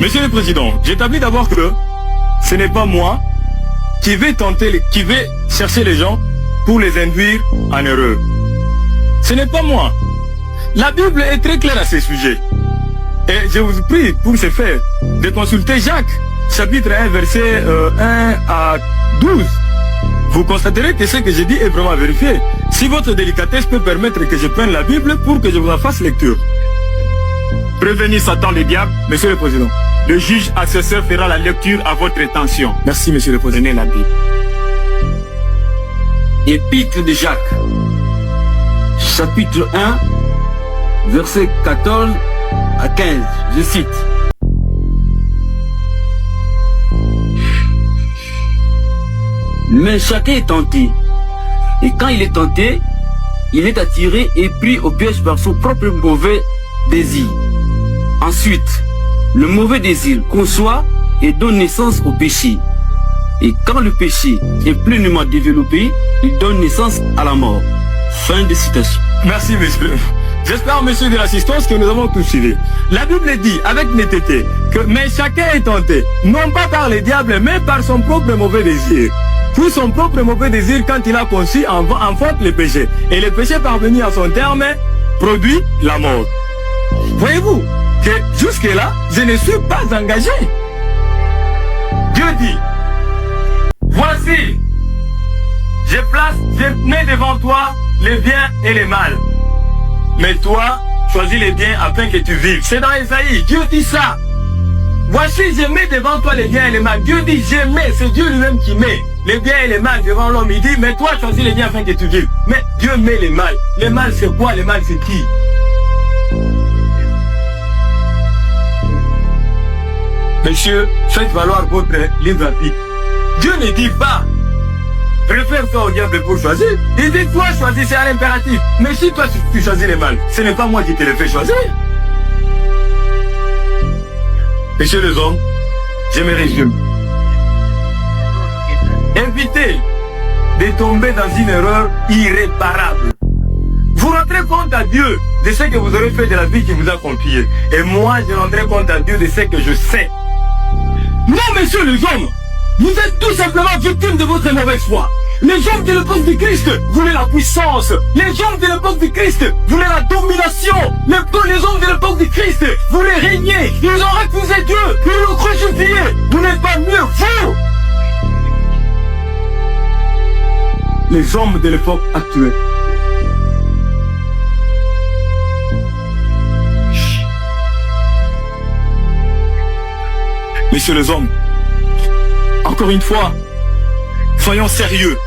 Monsieur le Président, j'établis d'abord que ce n'est pas moi qui vais chercher les gens pour les induire en erreur. Ce n'est pas moi. La Bible est très claire à ce sujet. Et je vous prie, pour ce faire, de consulter Jacques, chapitre 1, verset 1 à 12. Vous constaterez que ce que je dis est vraiment vérifié. Si votre délicatesse peut permettre que je prenne la Bible pour que je vous en fasse lecture. Prévenez Satan le diable, Monsieur le Président. Le juge assesseur fera la lecture à votre intention. Merci, Monsieur le Président. Prenez la Bible. Épître de Jacques, chapitre 1, verset 14 à 15. Je cite. Mais chacun est tenté. Et quand il est tenté, il est attiré et pris au piège par son propre mauvais désir. Ensuite, le mauvais désir conçoit et donne naissance au péché. Et quand le péché est pleinement développé, il donne naissance à la mort. Fin de citation. Merci, monsieur. J'espère, monsieur, de l'assistance que nous avons tous suivi. La Bible dit avec netteté que mais chacun est tenté, non pas par le diable, mais par son propre mauvais désir. Pour son propre mauvais désir, quand il a conçu, enfante le péché. Et le péché parvenu à son terme produit la mort. Voyez-vous que jusque-là, je ne suis pas engagé. Dieu dit, voici, je mets devant toi les biens et les mal. Mais toi, choisis les biens afin que tu vives. C'est dans Isaïe, Dieu dit ça. Voici, je mets devant toi les biens et les mal. Dieu dit, je mets, c'est Dieu lui-même qui met les biens et les mal devant l'homme. Il dit, mais toi, choisis les biens afin que tu vives. Mais Dieu met les mal. Les mal, c'est quoi? Les mal, c'est qui? Monsieur, faites valoir votre libre arbitre. Dieu ne dit pas, préfère toi au diable pour choisir. Il dit, toi, choisis, c'est à l'impératif. Mais si toi, tu choisis les mal, ce n'est pas moi qui te le fais choisir. Messieurs les hommes, je me résume. Évitez de tomber dans une erreur irréparable. Vous rendrez compte à Dieu de ce que vous aurez fait de la vie qui vous a confiée. Et moi, je rendrai compte à Dieu de ce que je sais. Non, messieurs les hommes, vous êtes tout simplement victimes de votre mauvaise foi. Les hommes de l'époque du Christ voulaient la puissance. Les hommes de l'époque du Christ voulaient la domination. Les hommes de l'époque du Christ voulaient régner. Ils ont refusé Dieu. Ils l'ont crucifié. Vous n'êtes pas mieux, vous. Les hommes de l'époque actuelle. Messieurs les hommes, encore une fois, soyons sérieux.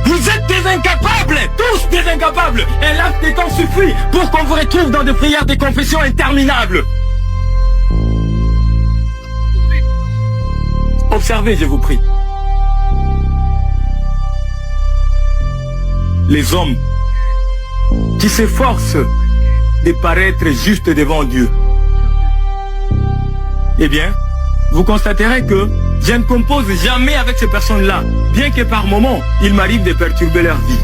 Vous êtes des incapables, tous des incapables. Un laps de temps suffit pour qu'on vous retrouve dans des prières de confession interminables. Observez, je vous prie. Les hommes qui s'efforcent de paraître justes devant Dieu. Eh bien, vous constaterez que je ne compose jamais avec ces personnes-là, bien que par moments, il m'arrive de perturber leur vie.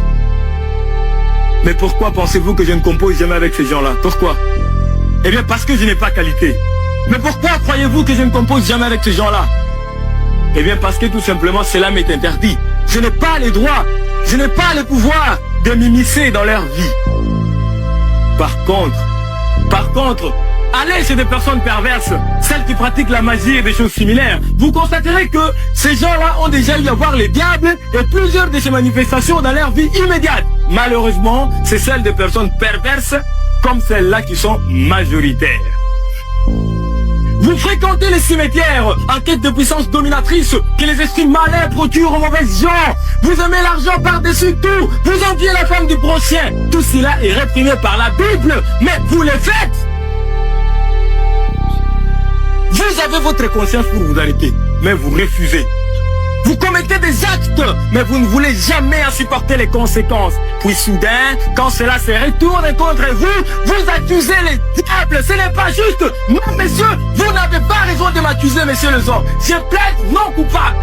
Mais pourquoi pensez-vous que je ne compose jamais avec ces gens-là? Pourquoi? Eh bien, parce que je n'ai pas qualité. Mais pourquoi croyez-vous que je ne compose jamais avec ces gens-là? Eh bien, parce que tout simplement, cela m'est interdit. Je n'ai pas le droit, je n'ai pas le pouvoir de m'immiscer dans leur vie. Par contre, allez chez des personnes perverses, celles qui pratiquent la magie et des choses similaires. Vous constaterez que ces gens-là ont déjà eu à voir les diables et plusieurs de ces manifestations dans leur vie immédiate. Malheureusement, c'est celles des personnes perverses comme celles-là qui sont majoritaires. Vous fréquentez les cimetières en quête de puissance dominatrice que les esprits malins procurent aux mauvaises gens. Vous aimez l'argent par-dessus tout. Vous enviez la femme du prochain. Tout cela est réprimé par la Bible, mais vous le faites. Vous avez votre conscience pour vous arrêter, mais vous refusez. Vous commettez des actes, mais vous ne voulez jamais en supporter les conséquences. Puis soudain, quand cela se retourne contre vous, vous accusez les diables. Ce n'est pas juste. Non, messieurs, vous n'avez pas raison de m'accuser, messieurs les hommes. Je plaide non coupable.